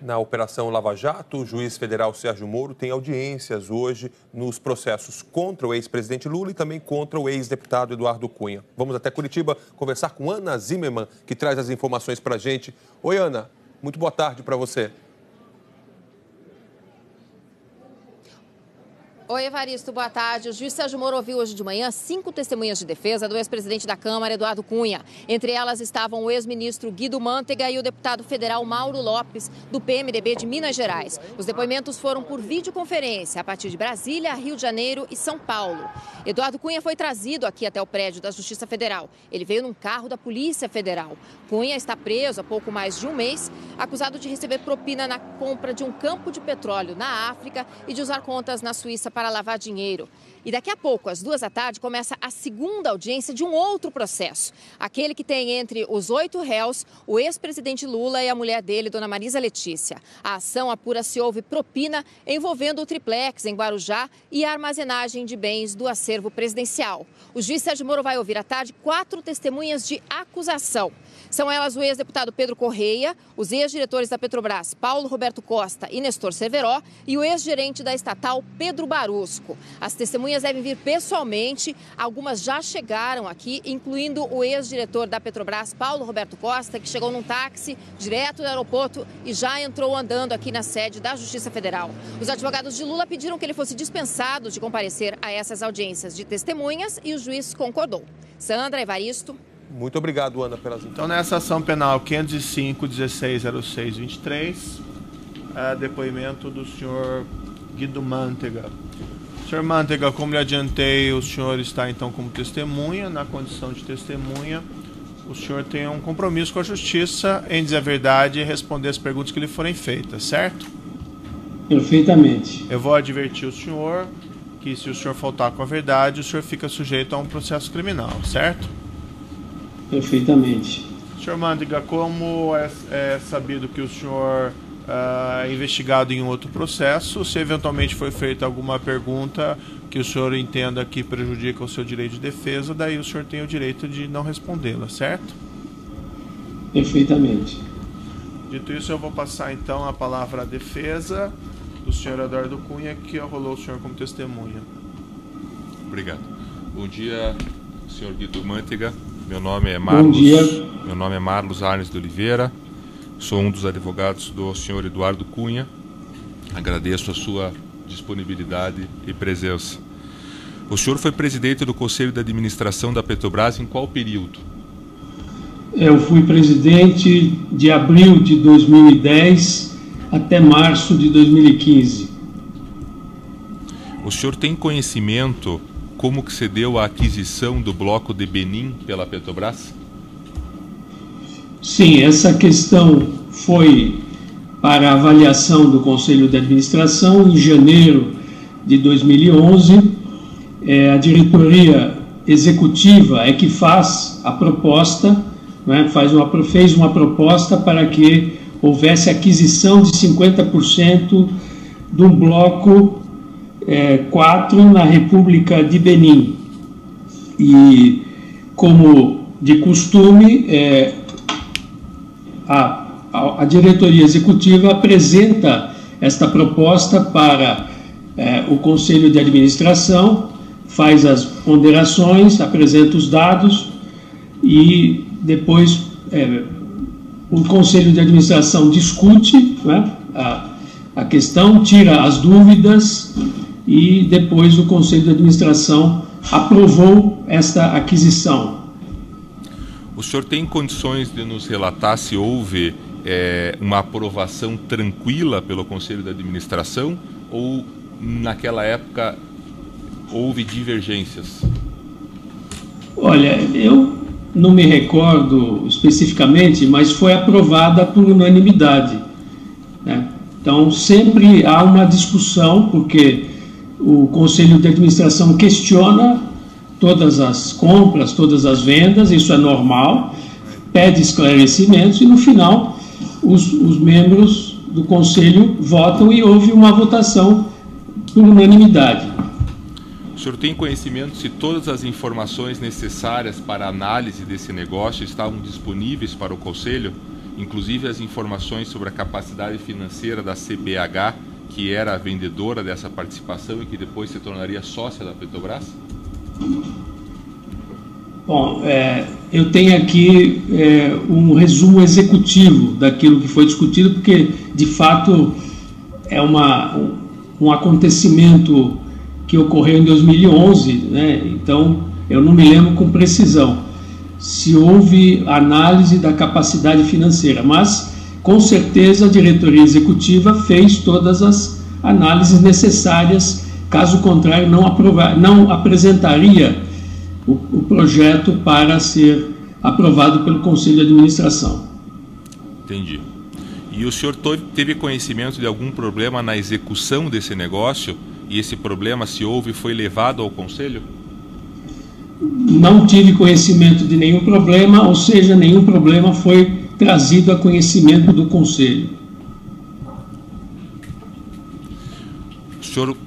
na Operação Lava Jato, o juiz federal Sérgio Moro tem audiências hoje nos processos contra o ex-presidente Lula e também contra o ex-deputado Eduardo Cunha. Vamos até Curitiba conversar com Ana Zimmermann, que traz as informações para a gente. Oi, Ana, muito boa tarde para você. Oi, Evaristo, boa tarde. O juiz Sérgio Moro ouviu hoje de manhã 5 testemunhas de defesa do ex-presidente da Câmara, Eduardo Cunha. Entre elas estavam o ex-ministro Guido Mantega e o deputado federal Mauro Lopes, do PMDB de Minas Gerais. Os depoimentos foram por videoconferência, a partir de Brasília, Rio de Janeiro e São Paulo. Eduardo Cunha foi trazido aqui até o prédio da Justiça Federal. Ele veio num carro da Polícia Federal. Cunha está preso há pouco mais de um mês, acusado de receber propina na compra de um campo de petróleo na África e de usar contas na Suíça para lavar dinheiro. E daqui a pouco, às 2 da tarde, começa a segunda audiência de um outro processo. Aquele que tem entre os 8 réus o ex-presidente Lula e a mulher dele, dona Marisa Letícia. A ação apura se houve propina envolvendo o triplex em Guarujá e a armazenagem de bens do acervo presidencial. O juiz Sérgio Moro vai ouvir à tarde 4 testemunhas de acusação. São elas o ex-deputado Pedro Correia, os ex-diretores da Petrobras, Paulo Roberto Costa e Nestor Cerveró, e o ex-gerente da estatal, Pedro Barusco. As testemunhas devem vir pessoalmente, algumas já chegaram aqui, incluindo o ex-diretor da Petrobras, Paulo Roberto Costa, que chegou num táxi direto do aeroporto e já entrou andando aqui na sede da Justiça Federal. Os advogados de Lula pediram que ele fosse dispensado de comparecer a essas audiências de testemunhas e o juiz concordou. Sandra, Evaristo. Muito obrigado, Ana, pelas informações. Então, nessa ação penal 505-1606-23, depoimento do senhor Guido Mantega. Senhor Mantega, como lhe adiantei, o senhor está então como testemunha. Na condição de testemunha, o senhor tem um compromisso com a justiça em dizer a verdade e responder as perguntas que lhe forem feitas, certo? Perfeitamente. Eu vou advertir o senhor que, se o senhor faltar com a verdade, o senhor fica sujeito a um processo criminal, certo? Perfeitamente. Senhor Mantega, como é sabido que o senhor é investigado em outro processo, se eventualmente foi feita alguma pergunta que o senhor entenda que prejudica o seu direito de defesa, daí o senhor tem o direito de não respondê-la, certo? Perfeitamente. Dito isso, eu vou passar então a palavra à defesa do senhor Eduardo Cunha, que arrolou o senhor como testemunha. Obrigado. Bom dia, senhor Guido Mantega. Meu nome é Marlos. Bom dia. Meu nome é Marlos Arnes de Oliveira. Sou um dos advogados do senhor Eduardo Cunha. Agradeço a sua disponibilidade e presença. O senhor foi presidente do Conselho de Administração da Petrobras em qual período? Eu fui presidente de abril de 2010 até março de 2015. O senhor tem conhecimento como que se deu a aquisição do bloco de Benim pela Petrobras? Sim, essa questão foi para avaliação do Conselho de Administração em janeiro de 2011. A diretoria executiva é que faz a proposta, né, fez uma proposta para que houvesse aquisição de 50% de um bloco 4 na República de Benim. E, como de costume, a diretoria executiva apresenta esta proposta para o Conselho de Administração, faz as ponderações, apresenta os dados e depois o Conselho de Administração discute, né, a questão, tira as dúvidas e depois o Conselho de Administração aprovou esta aquisição. O senhor tem condições de nos relatar se houve uma aprovação tranquila pelo Conselho de Administração ou naquela época houve divergências? Olha, eu não me recordo especificamente, mas foi aprovada por unanimidade, né? Então sempre há uma discussão, porque o Conselho de Administração questiona todas as compras, todas as vendas, isso é normal, pede esclarecimentos e no final os membros do Conselho votam e houve uma votação por unanimidade. O senhor tem conhecimento se todas as informações necessárias para a análise desse negócio estavam disponíveis para o Conselho inclusive as informações sobre a capacidade financeira da CBH, que era a vendedora dessa participação e que depois se tornaria sócia da Petrobras? Bom, eu tenho aqui um resumo executivo daquilo que foi discutido, porque, de fato, é um acontecimento que ocorreu em 2011, né? Então eu não me lembro com precisão se houve análise da capacidade financeira, mas com certeza a diretoria executiva fez todas as análises necessárias, caso contrário não apresentaria o projeto para ser aprovado pelo Conselho de Administração. Entendi. E o senhor teve conhecimento de algum problema na execução desse negócio? E esse problema, se houve, foi levado ao Conselho? Não tive conhecimento de nenhum problema, ou seja, nenhum problema foi trazido a conhecimento do Conselho. O senhor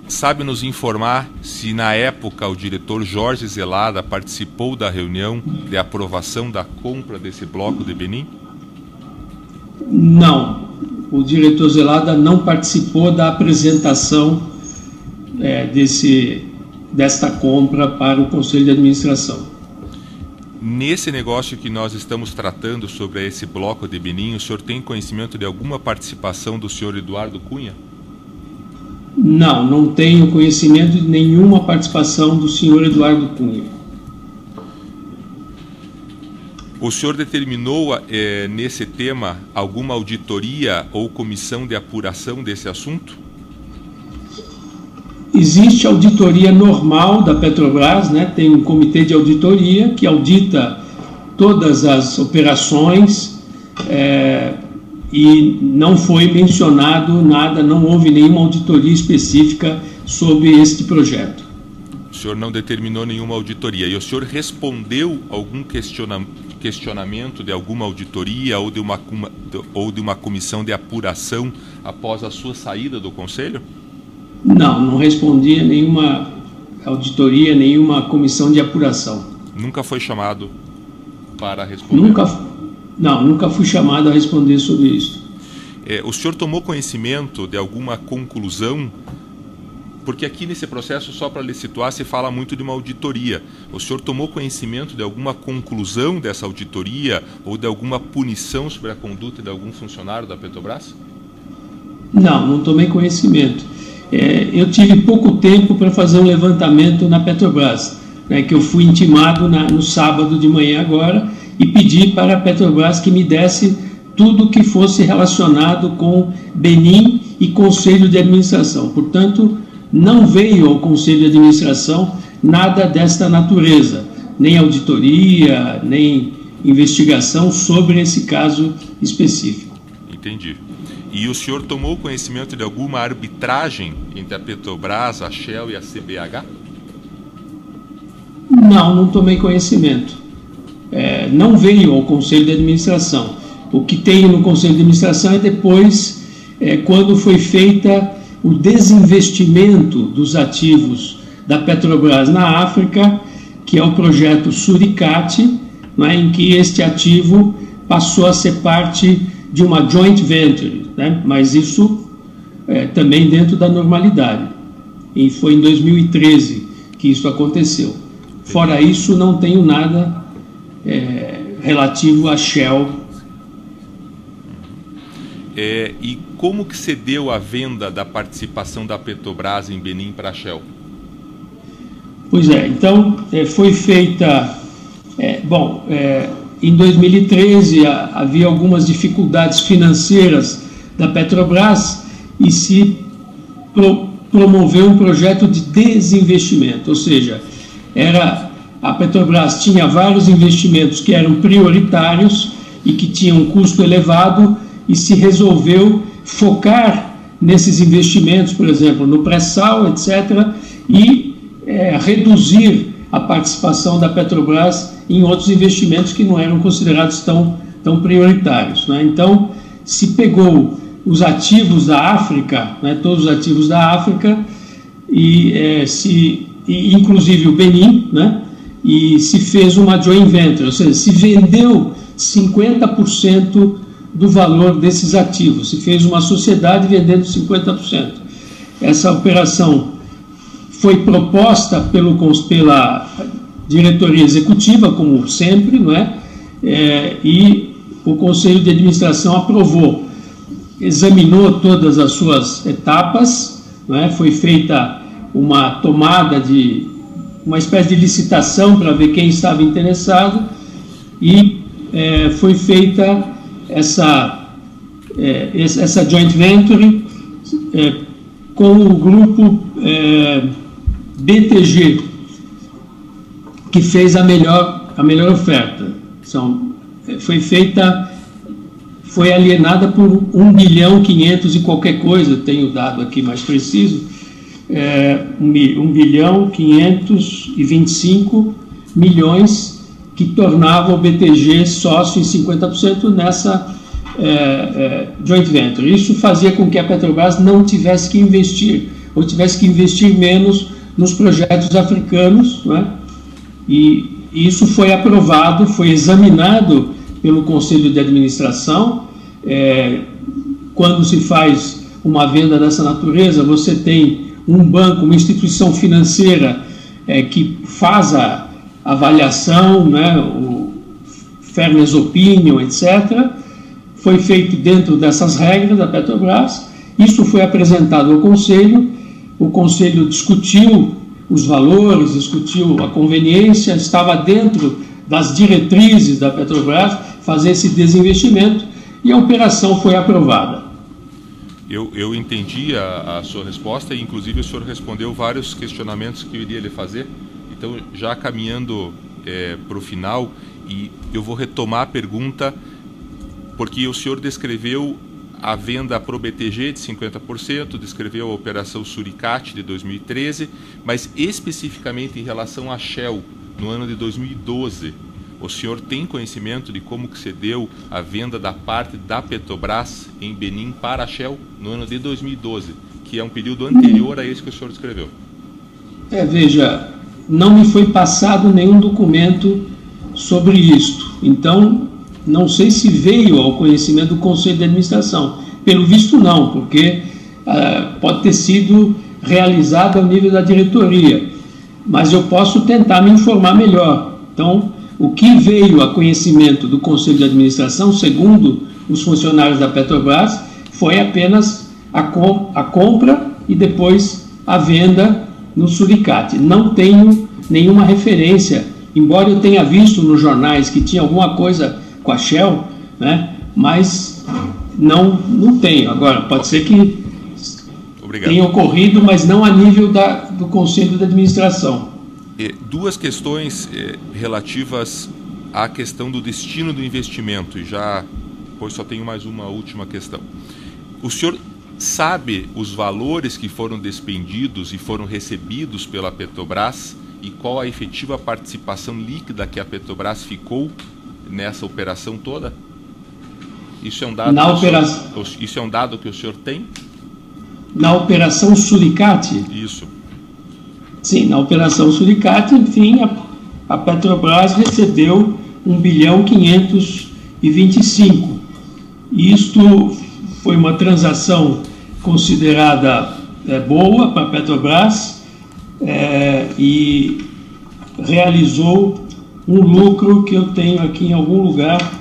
sabe nos informar se na época o diretor Jorge Zelada participou da reunião de aprovação da compra desse bloco de Benim? Não, o diretor Zelada não participou da apresentação desta compra para o Conselho de Administração. Nesse negócio que nós estamos tratando sobre esse bloco de Benim, o senhor tem conhecimento de alguma participação do senhor Eduardo Cunha? Não tenho conhecimento de nenhuma participação do senhor Eduardo Cunha. O senhor determinou nesse tema alguma auditoria ou comissão de apuração desse assunto? Existe auditoria normal da Petrobras, né? Tem um comitê de auditoria que audita todas as operações e não foi mencionado nada, não houve nenhuma auditoria específica sobre este projeto. O senhor não determinou nenhuma auditoria. E o senhor respondeu algum questionamento de alguma auditoria ou de uma comissão de apuração após a sua saída do Conselho? Não respondi a nenhuma auditoria, nenhuma comissão de apuração. Nunca foi chamado para responder? Nunca fui chamado a responder sobre isso. O senhor tomou conhecimento de alguma conclusão? Porque aqui nesse processo, só para lhe situar, se fala muito de uma auditoria. O senhor tomou conhecimento de alguma conclusão dessa auditoria ou de alguma punição sobre a conduta de algum funcionário da Petrobras? Não tomei conhecimento. Eu tive pouco tempo para fazer um levantamento na Petrobras, né, que eu fui intimado no sábado de manhã agora e pedi para a Petrobras que me desse tudo que fosse relacionado com Benim e Conselho de Administração. Portanto, não veio ao Conselho de Administração nada desta natureza, nem auditoria, nem investigação sobre esse caso específico. Entendi. E o senhor tomou conhecimento de alguma arbitragem entre a Petrobras, a Shell e a CBH? Não tomei conhecimento. Não veio ao Conselho de Administração. O que tem no Conselho de Administração é depois, quando foi feita o desinvestimento dos ativos da Petrobras na África, que é o projeto Suricate, né, em que este ativo passou a ser parte de uma joint venture, né, mas isso também dentro da normalidade. E foi em 2013 que isso aconteceu. Fora isso, não tenho nada relativo a Shell. E como que se deu a venda da participação da Petrobras em Benim para a Shell? Pois então foi feita... em 2013 havia algumas dificuldades financeiras da Petrobras e se promoveu um projeto de desinvestimento, ou seja, a Petrobras tinha vários investimentos que eram prioritários e que tinham um custo elevado e se resolveu focar nesses investimentos, por exemplo, no pré-sal, etc., e reduzir a participação da Petrobras em outros investimentos que não eram considerados tão prioritários, né? Então, se pegou os ativos da África, né, todos os ativos da África, inclusive o Benim, né, e se fez uma joint venture, ou seja, se vendeu 50% do valor desses ativos. Se fez uma sociedade vendendo 50%. Essa operação foi proposta pela diretoria executiva, como sempre, não é? E o Conselho de Administração aprovou, examinou todas as suas etapas, não é? Foi feita uma tomada de uma espécie de licitação para ver quem estava interessado e foi feita essa joint venture com o grupo BTG, que fez a melhor oferta. Foi alienada por 1 bilhão 500 e qualquer coisa, tenho o dado aqui mais preciso, 1 bilhão 525 milhões, que tornava o BTG sócio em 50% nessa joint venture. Isso fazia com que a Petrobras não tivesse que investir, ou tivesse que investir menos nos projetos africanos, não é? E isso foi aprovado, foi examinado pelo Conselho de Administração. Quando se faz uma venda dessa natureza, você tem um banco, uma instituição financeira que faz a avaliação, né, o fairness opinion, etc. Foi feito dentro dessas regras da Petrobras. Isso foi apresentado ao Conselho. O Conselho discutiu os valores, discutiu a conveniência, estava dentro das diretrizes da Petrobras fazer esse desinvestimento e a operação foi aprovada. Eu entendi a sua resposta e, inclusive, o senhor respondeu vários questionamentos que eu iria lhe fazer. Então, já caminhando para o final, e eu vou retomar a pergunta, porque o senhor descreveu a venda para o BTG de 50%, descreveu a operação Suricate de 2013, mas especificamente em relação à Shell, no ano de 2012, o senhor tem conhecimento de como que se deu a venda da parte da Petrobras em Benin para a Shell no ano de 2012, que é um período anterior a esse que o senhor descreveu? Veja, não me foi passado nenhum documento sobre isto, então não sei se veio ao conhecimento do Conselho de Administração. Pelo visto não, porque pode ter sido realizado ao nível da diretoria, mas eu posso tentar me informar melhor. Então, o que veio a conhecimento do Conselho de Administração, segundo os funcionários da Petrobras, foi apenas a compra e depois a venda no Suricate. Não tenho nenhuma referência, embora eu tenha visto nos jornais que tinha alguma coisa com a Shell, né? Mas não tenho. Agora, pode ser que tenha ocorrido, mas não a nível do Conselho de Administração. Duas questões relativas à questão do destino do investimento, e pois só tenho mais uma última questão. O senhor sabe os valores que foram despendidos e foram recebidos pela Petrobras e qual a efetiva participação líquida que a Petrobras ficou nessa operação toda? Isso é um dado isso é um dado que o senhor tem? Na operação Suricate? Isso. Sim, na operação Suricate, enfim, a Petrobras recebeu 1 bilhão 525. Isto foi uma transação considerada boa para a Petrobras e realizou um lucro que eu tenho aqui em algum lugar.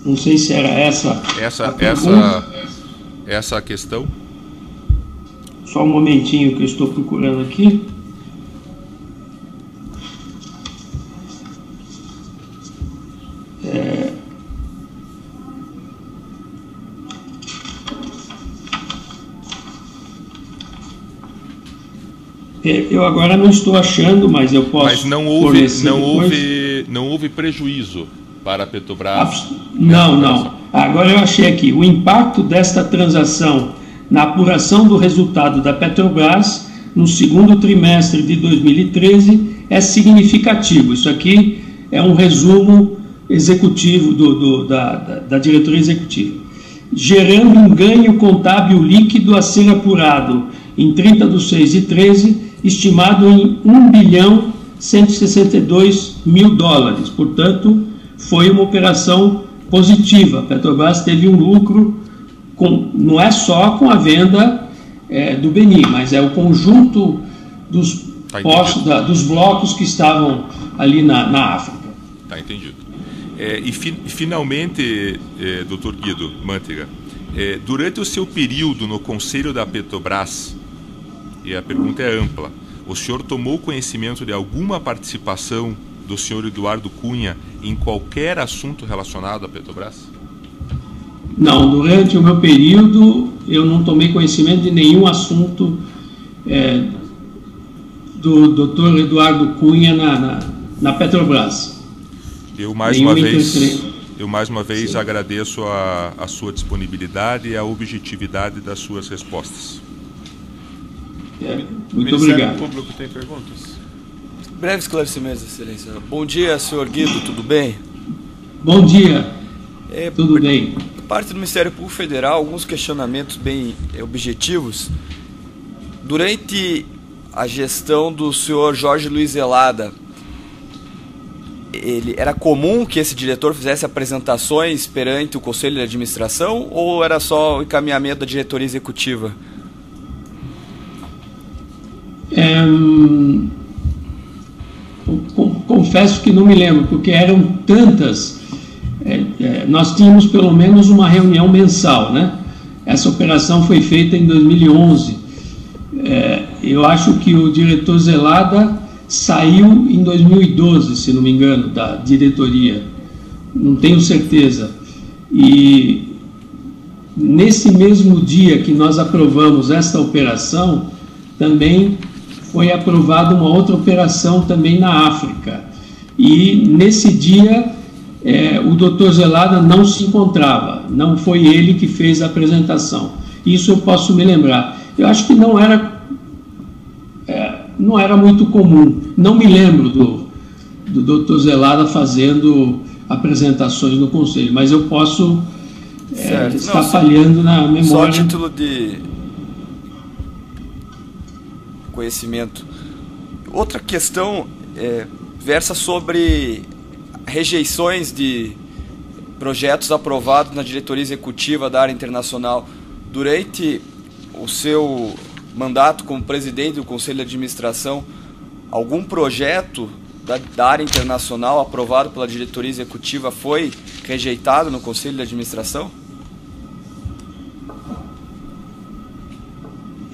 Não sei se era essa a questão. Só um momentinho que eu estou procurando aqui. Eu agora não estou achando, mas eu posso. Mas não houve prejuízo para a Petrobras? Não. Agora eu achei aqui. O impacto desta transação na apuração do resultado da Petrobras no segundo trimestre de 2013 é significativo. Isso aqui é um resumo executivo da diretoria executiva. Gerando um ganho contábil líquido a ser apurado em 30/6/13, estimado em 1 bilhão 162 mil dólares. Portanto, foi uma operação positiva. A Petrobras teve um lucro, não é só com a venda do Beni, mas é o conjunto dos dos blocos que estavam ali na África. Está entendido. E finalmente, Dr. Guido Mantega, durante o seu período no Conselho da Petrobras, e a pergunta é ampla, o senhor tomou conhecimento de alguma participação do senhor Eduardo Cunha em qualquer assunto relacionado à Petrobras? Não, durante o meu período eu não tomei conhecimento de nenhum assunto do Dr. Eduardo Cunha na Petrobras. Eu mais uma vez agradeço a sua disponibilidade e a objetividade das suas respostas. Muito obrigado. O Público tem perguntas? Breve esclarecimento, Excelência. Bom dia, senhor Guido, tudo bem? Bom dia, tudo bem. Parte do Ministério Público Federal, alguns questionamentos bem objetivos. Durante a gestão do senhor Jorge Luiz Zelada, era comum que esse diretor fizesse apresentações perante o Conselho de Administração ou era só o encaminhamento da diretoria executiva? Confesso que não me lembro, porque eram tantas. Nós tínhamos pelo menos uma reunião mensal, né? Essa operação foi feita em 2011. Eu acho que o diretor Zelada saiu em 2012, se não me engano, da diretoria. Não tenho certeza. E nesse mesmo dia que nós aprovamos esta operação, também foi aprovada uma outra operação também na África. E nesse dia o doutor Zelada não se encontrava, não foi ele que fez a apresentação. Isso eu posso me lembrar. Eu acho que não era muito comum. Não me lembro do doutor Zelada fazendo apresentações no Conselho, mas eu posso estar falhando na memória. Só a título de conhecimento. Outra questão versa sobre rejeições de projetos aprovados na diretoria executiva da área internacional. Durante o seu mandato como presidente do Conselho de Administração, algum projeto da área internacional aprovado pela diretoria executiva foi rejeitado no Conselho de Administração?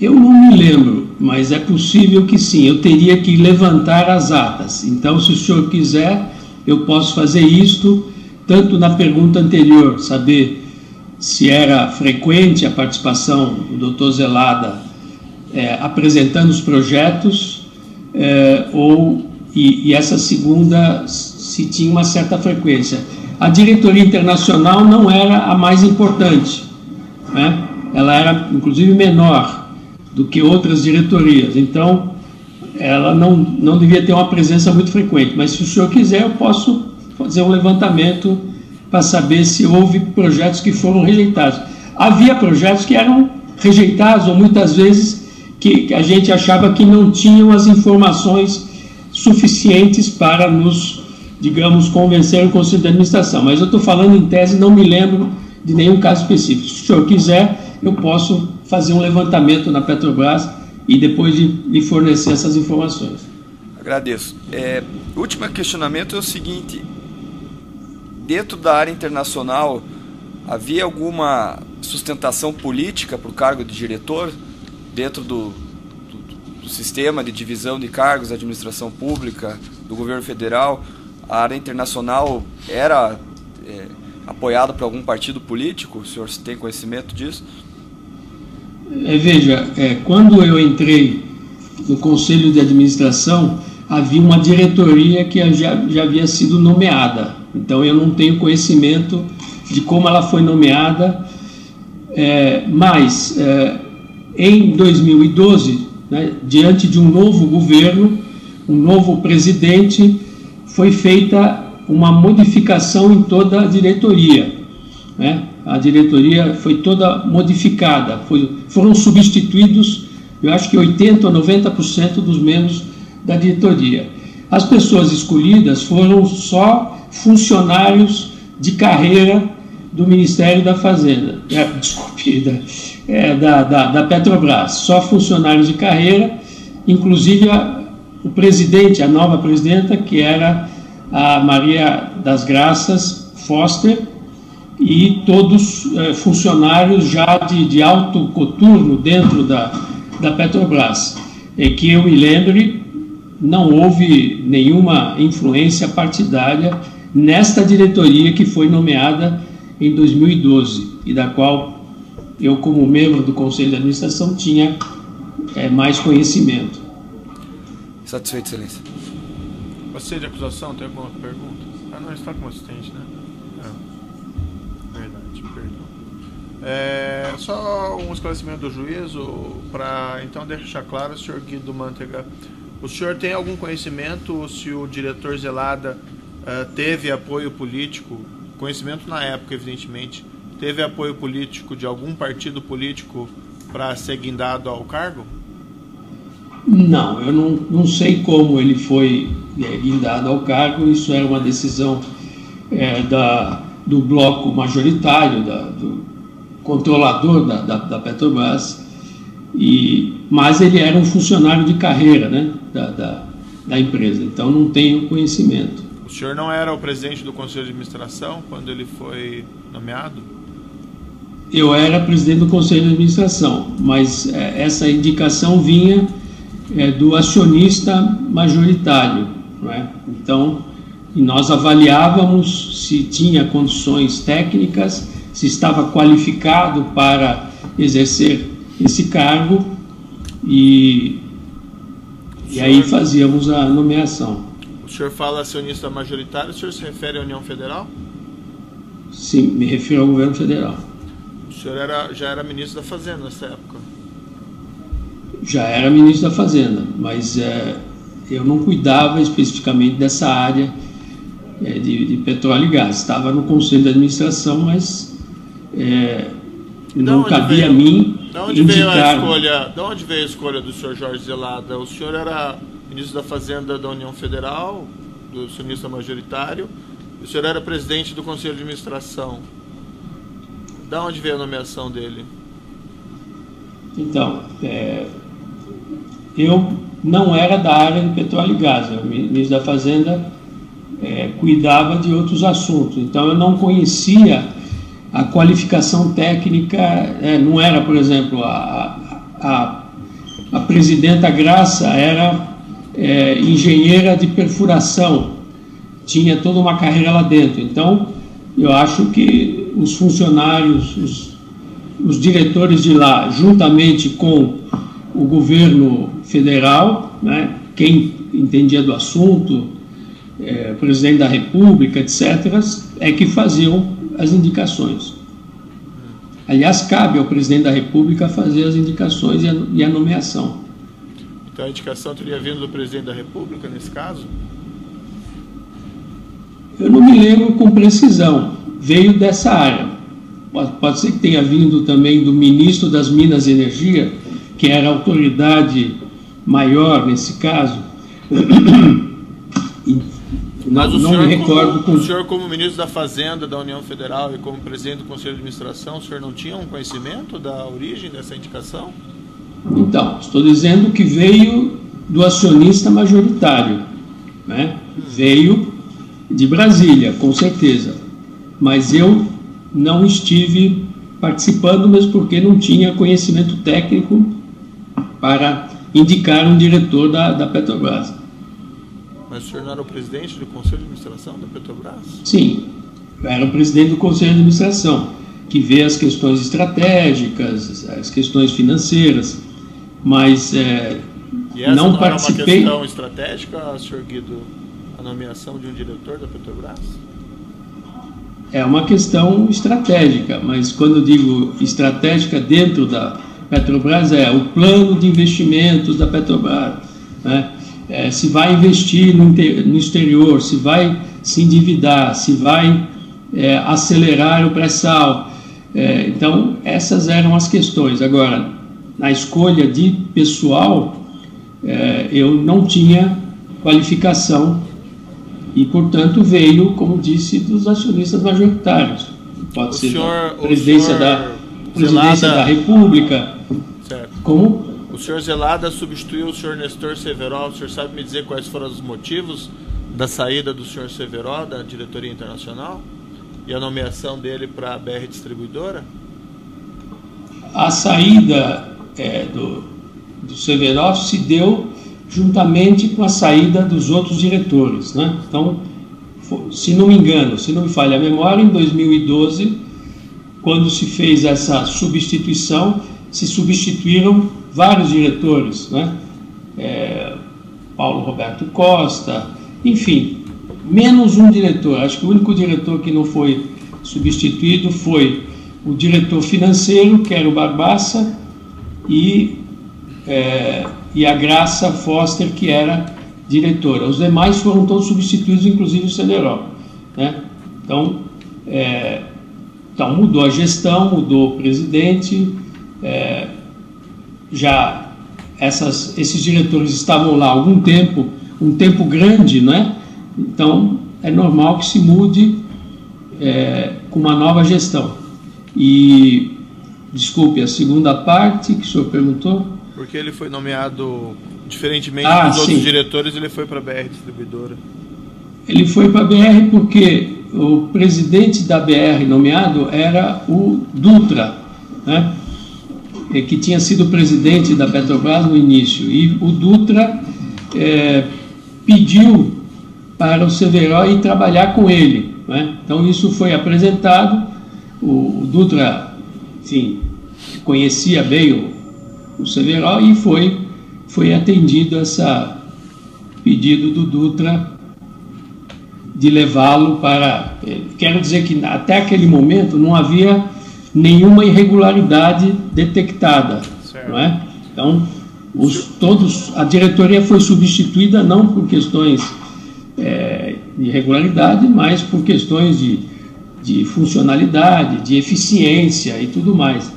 Eu não me lembro, mas é possível que sim. Eu teria que levantar as atas. Então, se o senhor quiser, eu posso fazer isto, tanto na pergunta anterior, saber se era frequente a participação do Dr. Zelada apresentando os projetos, e essa segunda, se tinha uma certa frequência. A diretoria internacional não era a mais importante, né? Ela era, inclusive, menor do que outras diretorias, então ela não devia ter uma presença muito frequente, mas se o senhor quiser eu posso fazer um levantamento para saber se houve projetos que foram rejeitados. Havia projetos que eram rejeitados, ou muitas vezes que a gente achava que não tinham as informações suficientes para nos, digamos, convencer o Conselho de Administração, mas eu estou falando em tese, não me lembro de nenhum caso específico. Se o senhor quiser, eu posso fazer um levantamento na Petrobras e depois de lhe fornecer essas informações. Agradeço. O último questionamento é o seguinte: dentro da área internacional, havia alguma sustentação política para o cargo de diretor dentro do sistema de divisão de cargos da administração pública, do governo federal? A área internacional era apoiada por algum partido político? O senhor tem conhecimento disso? Veja, quando eu entrei no Conselho de Administração, havia uma diretoria que já havia sido nomeada. Então, eu não tenho conhecimento de como ela foi nomeada, mas em 2012, né, diante de um novo governo, um novo presidente, foi feita uma modificação em toda a diretoria, né? A diretoria foi toda modificada, foram substituídos, eu acho que 80% ou 90% dos membros da diretoria. as pessoas escolhidas foram só funcionários de carreira do Ministério da Fazenda, da Petrobras, só funcionários de carreira, inclusive o presidente, a nova presidenta, que era a Maria das Graças Foster, e todos funcionários já de alto coturno dentro da Petrobras. É que eu me lembre, não houve nenhuma influência partidária nesta diretoria que foi nomeada em 2012 e da qual eu, como membro do Conselho de Administração, tinha mais conhecimento. Satisfeito, Excelência. Você de acusação, tem alguma pergunta? Ah, não, está como assistente, né? Verdade, perdão. Só um esclarecimento do juízo, para então deixar claro, senhor Guido Mantega, o senhor tem algum conhecimento se o diretor Zelada teve apoio político, conhecimento na época, evidentemente, teve apoio político de algum partido político para ser guindado ao cargo? Não, eu não sei como ele foi guindado ao cargo. Isso era uma decisão do bloco majoritário, do controlador da Petrobras, mas ele era um funcionário de carreira, né, da empresa, então não tenho conhecimento. O senhor não era o presidente do Conselho de Administração quando ele foi nomeado? Eu era presidente do Conselho de Administração, mas essa indicação vinha do acionista majoritário, não é? Então, nós avaliávamos se tinha condições técnicas, se estava qualificado para exercer esse cargo e aí fazíamos a nomeação. O senhor fala acionista majoritário, o senhor se refere à União Federal? Sim, me refiro ao governo federal. O senhor já era ministro da Fazenda nessa época? Já era ministro da Fazenda, mas eu não cuidava especificamente dessa área de petróleo e gás. Estava no Conselho de Administração, mas não cabia a mim indicar. De onde veio a escolha do senhor Jorge Zelada? O senhor era ministro da Fazenda da União Federal, do acionista majoritário, o senhor era presidente do Conselho de Administração. De onde veio a nomeação dele? Então, eu não era da área de petróleo e gás. O ministro da Fazenda cuidava de outros assuntos. Então, eu não conhecia a qualificação técnica. Não era, por exemplo, a presidenta Graça era engenheira de perfuração. Tinha toda uma carreira lá dentro. Então, eu acho que os funcionários, os diretores de lá, juntamente com o governo federal, né, quem entendia do assunto, o presidente da República, etc., é que faziam as indicações. Aliás, cabe ao presidente da República fazer as indicações e a nomeação. Então a indicação teria vindo do presidente da República, nesse caso? Eu não me lembro com precisão. Veio dessa área. Pode ser que tenha vindo também do ministro das Minas e Energia, que era a autoridade maior nesse caso. Mas não me recordo. O senhor, como ministro da Fazenda da União Federal e como presidente do Conselho de Administração, o senhor não tinha um conhecimento da origem dessa indicação? Então, estou dizendo que veio do acionista majoritário, né? Veio de Brasília, com certeza. Mas eu não estive participando, mesmo porque não tinha conhecimento técnico para indicar um diretor da Petrobras. Mas o senhor não era o presidente do Conselho de Administração da Petrobras? Sim, eu era o presidente do Conselho de Administração, que vê as questões estratégicas, as questões financeiras, mas não participei. Era uma questão estratégica, senhor Guido, a nomeação de um diretor da Petrobras? É uma questão estratégica, mas quando eu digo estratégica dentro da Petrobras, o plano de investimentos da Petrobras, né? Se vai investir no exterior, se vai se endividar, se vai acelerar o pré-sal. Então, essas eram as questões. Agora, na escolha de pessoal, eu não tinha qualificação e, portanto, veio, como disse, dos acionistas majoritários. Pode ser da presidência da República. Certo. Como? O senhor Zelada substituiu o senhor Nestor Severo. O senhor sabe me dizer quais foram os motivos da saída do senhor Severo da diretoria internacional e a nomeação dele para a BR Distribuidora? A saída do Severo se deu juntamente com a saída dos outros diretores, né? Então, se não me engano, se não me falha a memória, em 2012, quando se fez essa substituição, se substituíram vários diretores, né? Paulo Roberto Costa, enfim, menos um diretor. Acho que o único diretor que não foi substituído foi o diretor financeiro, que era o Barbassa, e a Graça Foster, que era diretora. Os demais foram todos substituídos, inclusive o Severo, né? Então mudou a gestão, mudou o presidente, já esses diretores estavam lá há algum tempo, um tempo grande, né? Então é normal que se mude com uma nova gestão. E, desculpe, a segunda parte que o senhor perguntou? Porque ele foi nomeado, diferentemente dos outros diretores, ele foi para a BR Distribuidora. Ele foi para a BR porque o presidente da BR nomeado era o Dutra, né? Que tinha sido presidente da Petrobras no início. E o Dutra pediu para o Severo ir trabalhar com ele, né? Então isso foi apresentado. O Dutra, sim, conhecia bem o Severo e foi atendido esse pedido do Dutra de levá-lo para... Quero dizer que até aquele momento não havia nenhuma irregularidade detectada, não é? Então, a diretoria foi substituída não por questões de irregularidade, mas por questões de funcionalidade, de eficiência e tudo mais.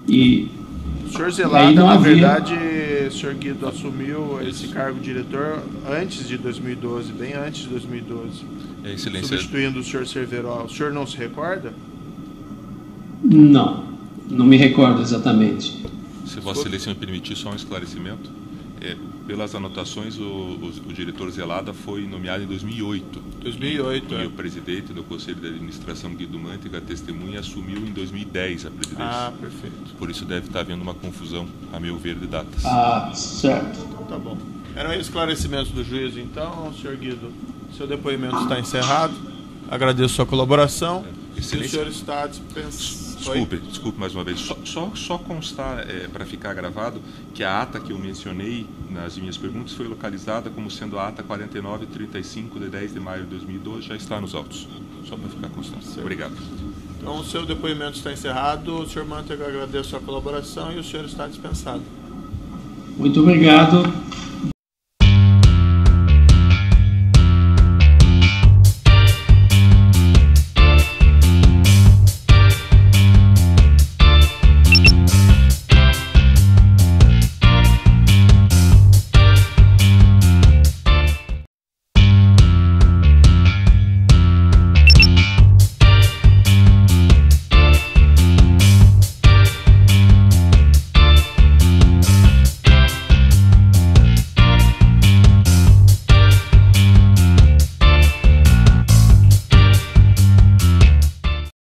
E o senhor Zelada, na verdade, o senhor Guido assumiu esse cargo de diretor antes de 2012, bem antes de 2012. Excelência. Substituindo o senhor Severo. O senhor não se recorda? Não me recordo exatamente. Se Vossa Excelência me permitir só um esclarecimento, pelas anotações, o diretor Zelada foi nomeado em 2008. 2008, E o presidente do Conselho de Administração, Guido Mantega, testemunha, assumiu em 2010 a presidência. Ah, perfeito. Por isso deve estar havendo uma confusão, a meu ver, de datas. Ah, certo. Então tá bom. Eram esclarecimentos do juízo, então, senhor Guido. Seu depoimento está encerrado. Agradeço sua colaboração. E o senhor está dispensado. Desculpe mais uma vez. Só constar, para ficar gravado, que a ata que eu mencionei nas minhas perguntas foi localizada como sendo a ata 4935 de 10 de maio de 2012, já está nos autos. Só para ficar constante. Obrigado. Então, o seu depoimento está encerrado. O senhor Mantega, agradeço a sua colaboração e o senhor está dispensado. Muito obrigado.